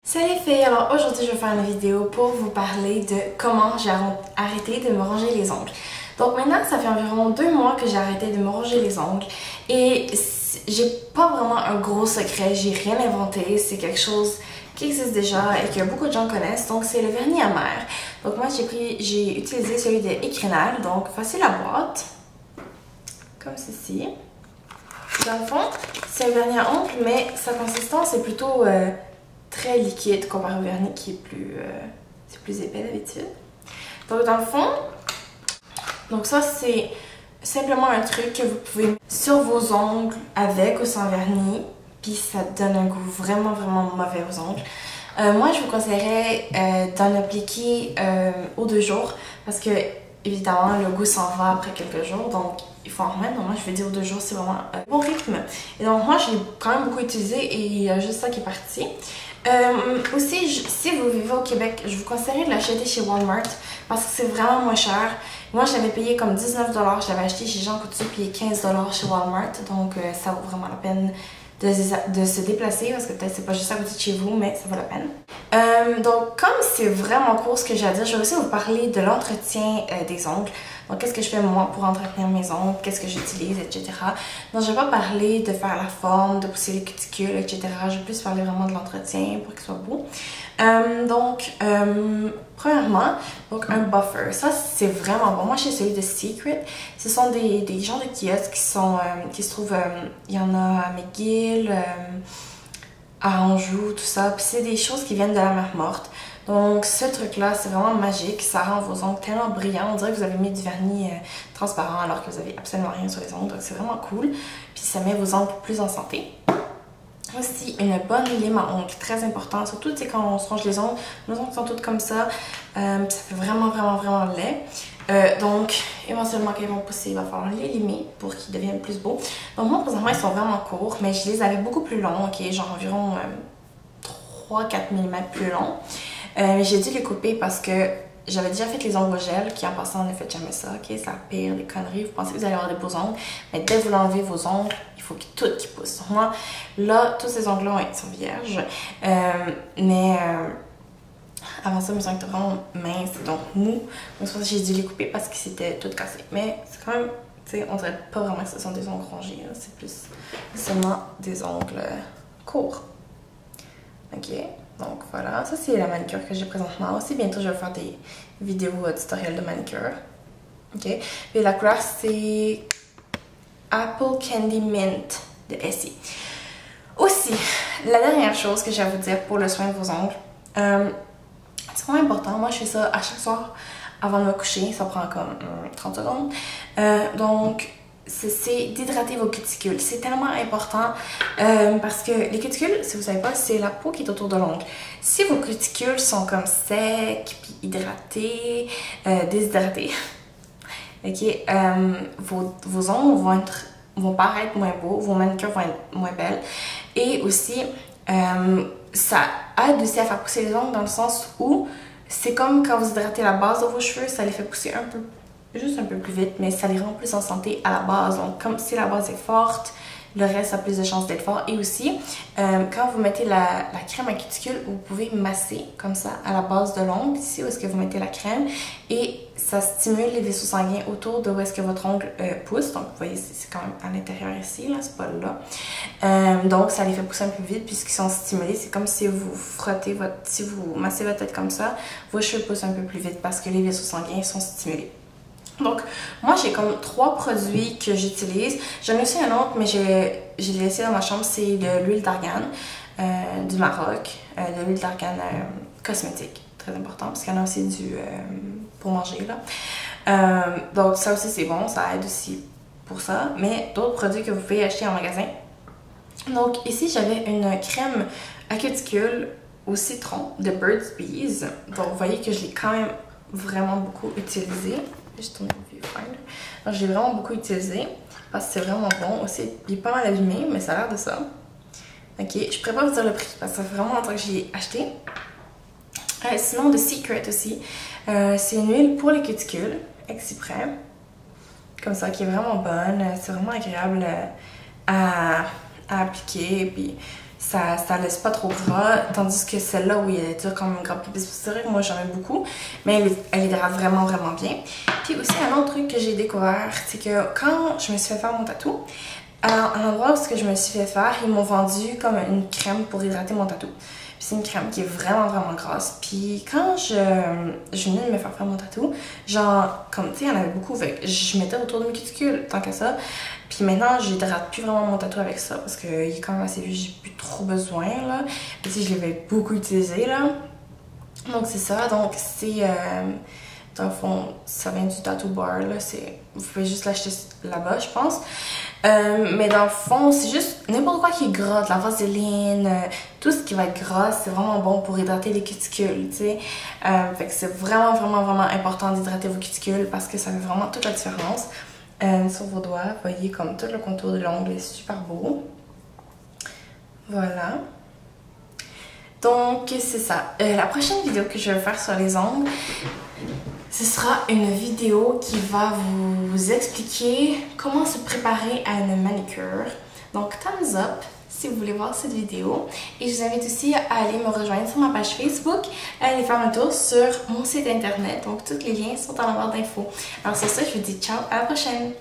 Salut les filles, alors aujourd'hui je vais faire une vidéo pour vous parler de comment j'ai arrêté de me ronger les ongles. Donc maintenant ça fait environ 2 mois que j'ai arrêté de me ronger les ongles et j'ai pas vraiment un gros secret, j'ai rien inventé, c'est quelque chose qui existe déjà et que beaucoup de gens connaissent, donc c'est le vernis amer. Donc moi j'ai utilisé celui de Ecrinal, donc voici la boîte, comme ceci. Dans le fond, c'est un vernis à ongles mais sa consistance est plutôt très liquide comparé au vernis qui est plus épais d'habitude. Donc dans le fond, donc ça c'est simplement un truc que vous pouvez mettre sur vos ongles avec ou sans vernis, puis ça donne un goût vraiment mauvais aux ongles. Moi je vous conseillerais d'en appliquer aux 2 jours parce que évidemment le goût s'en va après quelques jours, donc il faut en remettre. Donc moi je vais dire aux 2 jours, c'est vraiment un bon rythme. Et donc moi je l'ai quand même beaucoup utilisé et il y a juste ça qui est parti. Aussi, si vous vivez au Québec, je vous conseillerais de l'acheter chez Walmart parce que c'est vraiment moins cher. Moi, je l'avais payé comme 19$, je l'avais acheté chez Jean Coutu puis 15$ chez Walmart. Donc, ça vaut vraiment la peine de se déplacer parce que peut-être c'est pas juste à côté de chez vous, mais ça vaut la peine. Donc, comme c'est vraiment court ce que j'ai à dire, je vais aussi vous parler de l'entretien des ongles. Donc, qu'est-ce que je fais moi pour entretenir mes ongles, qu'est-ce que j'utilise, etc. Donc, je vais pas parler de faire la forme, de pousser les cuticules, etc. Je vais plus parler vraiment de l'entretien pour qu'il soit beau. Premièrement, donc un buffer. Ça, c'est vraiment bon. Moi, j'ai celui de Secret. Ce sont des genres de kiosques qui se trouvent, il y en a à McGill, à Anjou, tout ça. Puis c'est des choses qui viennent de la mer morte. Donc ce truc-là, c'est vraiment magique. Ça rend vos ongles tellement brillants. On dirait que vous avez mis du vernis transparent alors que vous avez absolument rien sur les ongles. Donc c'est vraiment cool. Puis ça met vos ongles plus en santé. Aussi, une bonne lime à ongles, très important. Surtout quand on se ronge les ongles. Nos ongles sont toutes comme ça. Ça fait vraiment laid. Donc, éventuellement, quand ils vont pousser, il va falloir les limer pour qu'ils deviennent plus beaux. Donc moi, présentement, ils sont vraiment courts, mais je les avais beaucoup plus longs, ok? Genre environ 3-4 mm plus longs. J'ai dû les couper parce que j'avais déjà fait les ongles au gel, qui en passant ne faites jamais ça, ok? C'est la pire des conneries. Vous pensez que vous allez avoir des beaux ongles, mais dès que vous l'enlevez vos ongles, il faut tout qui pousse. Donc moi, là, tous ces ongles-là sont vierges, avant ça, mes ongles étaient vraiment minces, donc mous. Donc c'est pour ça que j'ai dû les couper parce qu'ils s'étaient tous cassés. Mais c'est quand même, tu sais, on dirait pas vraiment que ce sont des ongles rongés, c'est plus seulement des ongles courts. Ok? Donc voilà, ça c'est la manicure que j'ai présentement. Aussi bientôt je vais faire des vidéos tutoriels de manicure. Ok? Et la couleur c'est Apple Candy Mint de Essie. Aussi, la dernière chose que j'ai à vous dire pour le soin de vos ongles, c'est vraiment important. Moi je fais ça à chaque soir avant de me coucher. Ça prend comme 30 secondes. Donc c'est d'hydrater vos cuticules. C'est tellement important parce que les cuticules, si vous savez pas, c'est la peau qui est autour de l'ongle. Si vos cuticules sont comme secs, puis hydratées, déshydratées, ok, vos ongles vont paraître moins beaux, vos manicures vont être moins belles. Et aussi, ça aide aussi à faire pousser les ongles dans le sens où c'est comme quand vous hydratez la base de vos cheveux, ça les fait pousser juste un peu plus vite, mais ça les rend plus en santé à la base. Donc, comme si la base est forte, le reste a plus de chances d'être fort. Et aussi, quand vous mettez la crème à cuticule, vous pouvez masser comme ça à la base de l'ongle, ici où est-ce que vous mettez la crème, et ça stimule les vaisseaux sanguins autour de où est-ce que votre ongle pousse. Donc, vous voyez, c'est quand même à l'intérieur ici, là, c'est pas là. Donc, ça les fait pousser un peu vite puisqu'ils sont stimulés. C'est comme si vous frottez si vous massez votre tête comme ça, vos cheveux poussent un peu plus vite parce que les vaisseaux sanguins sont stimulés. Donc, moi, j'ai comme 3 produits que j'utilise. J'en ai aussi un autre, mais j'ai laissé dans ma chambre. C'est de l'huile d'argan du Maroc. De l'huile d'argan cosmétique. Très important, parce qu'il y en a aussi pour manger, là. Donc, ça aussi, c'est bon. Ça aide aussi pour ça. Mais d'autres produits que vous pouvez acheter en magasin. Donc, ici, j'avais une crème à cuticule au citron de Burt's Bees. Donc, vous voyez que je l'ai quand même vraiment beaucoup utilisé. Juste tourner le viewfinder. Donc, j'ai vraiment beaucoup utilisé parce que c'est vraiment bon. Aussi, il est pas mal abîmé, mais ça a l'air de ça. Ok, je pourrais pas vous dire le prix parce que ça fait vraiment longtemps que je l'ai acheté. Sinon, de Secret aussi. C'est une huile pour les cuticules, exprès. Comme ça, qui est vraiment bonne. C'est vraiment agréable à appliquer. Puis, ça laisse pas trop gras, tandis que celle-là, oui, elle est dure comme une grappe de biscuit. C'est vrai que moi j'en aime beaucoup, mais elle hydrate vraiment bien. Puis aussi un autre truc que j'ai découvert, c'est que quand je me suis fait faire mon tatou, à l'endroit où je me suis fait faire, ils m'ont vendu comme une crème pour hydrater mon tatou. Puis c'est une crème qui est vraiment grasse. Puis quand je venais de me faire mon tatou, genre, comme tu sais, il y en avait beaucoup, fait que je mettais autour de mes cuticules, tant que ça. Puis maintenant, j'hydrate plus vraiment mon tatou avec ça, parce qu'il est quand même assez vieux, j'ai plus trop besoin, là. Puis tu sais, je l'avais beaucoup utilisé, là. Donc c'est ça, donc c'est... dans le fond, ça vient du Tattoo Bar, là, vous pouvez juste l'acheter là-bas, je pense. Mais dans le fond, c'est juste n'importe quoi qui est gras, de la vaseline, tout ce qui va être gras, c'est vraiment bon pour hydrater les cuticules, tu sais. Fait que c'est vraiment important d'hydrater vos cuticules parce que ça fait vraiment toute la différence. Sur vos doigts, vous voyez comme tout le contour de l'ongle est super beau. Voilà. Donc, c'est ça. La prochaine vidéo que je vais faire sur les ongles, ce sera une vidéo qui va vous expliquer comment se préparer à une manicure. Donc, thumbs up si vous voulez voir cette vidéo. Et je vous invite aussi à aller me rejoindre sur ma page Facebook, à aller faire un tour sur mon site internet. Donc, tous les liens sont dans la barre d'infos. Alors, sur ça, je vous dis ciao, à la prochaine!